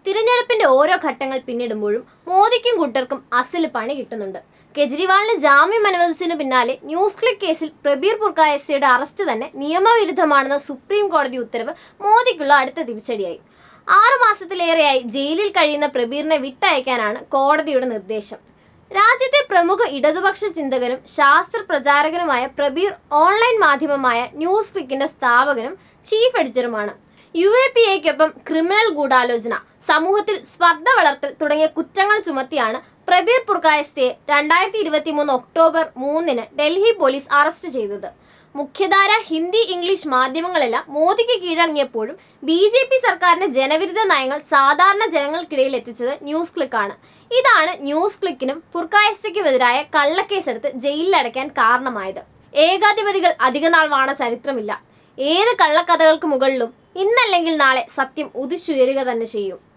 തിരഞ്ഞെടുപ്പിന്റെ ഓരോ ഘട്ടങ്ങൾ പിന്നിടുമ്പോഴും മോദിക്കും കൂട്ടർക്കും അസല് പണി കിട്ടുന്നുണ്ട്. കെജ്രിവാളിന് ജാമ്യം അനുവദിച്ചതിനു പിന്നാലെ ന്യൂസ് ക്ലിക്ക് കേസിൽ പ്രബീർ പുർക്കായസ്ഥയുടെ അറസ്റ്റ് തന്നെ നിയമവിരുദ്ധമാണെന്ന സുപ്രീം കോടതി ഉത്തരവ് മോദിക്കുള്ള അടുത്ത തിരിച്ചടിയായി. 6 മാസത്തിലേറെയായി ജയിലിൽ കഴിയുന്ന പ്രബീറിനെ വിട്ടയക്കാനാണ് കോടതിയുടെ നിർദ്ദേശം. രാജ്യത്തെ പ്രമുഖ ഇടതുപക്ഷ ചിന്തകനും ശാസ്ത്ര പ്രചാരകനുമായ പ്രബീർ ഓൺലൈൻ മാധ്യമമായ ന്യൂസ് ക്ലിക്കിന്റെ സ്ഥാപകനും ചീഫ് എഡിറ്ററുമാണ്. UAPAയ്ക്കൊപ്പം ക്രിമിനൽ ഗൂഢാലോചന, സമൂഹത്തിൽ സ്പർദ്ധ വളർത്തൽ തുടങ്ങിയ കുറ്റങ്ങൾ ചുമത്തിയാണ് പ്രബീർ പുർക്കായസ്ഥയെ 2023 ഒക്ടോബർ 3 ഡൽഹി പോലീസ് അറസ്റ്റ് ചെയ്തത്. മുഖ്യധാര ഹിന്ദി, ഇംഗ്ലീഷ് മാധ്യമങ്ങളെല്ലാം മോദിക്ക് കീഴടങ്ങിയപ്പോഴും BJP സർക്കാരിന്റെ ജനവിരുദ്ധ നയങ്ങൾ സാധാരണ ജനങ്ങൾക്കിടയിൽ എത്തിച്ചത് ന്യൂസ് ക്ലിക്കാണ്. ഇതാണ് ന്യൂസ് ക്ലിക്കിനും പുർക്കായസ്ഥയ്ക്കുമെതിരായ കള്ളക്കേസെടുത്ത് ജയിലിലടയ്ക്കാൻ കാരണമായത്. ഏകാധിപതികൾ അധികനാൾ വാണ ചരിത്രമില്ല. ഏത് കള്ളക്കഥകൾക്ക് മുകളിലും ഇന്നല്ലെങ്കിൽ നാളെ സത്യം ഉദിച്ചുയരുക തന്നെ ചെയ്യും.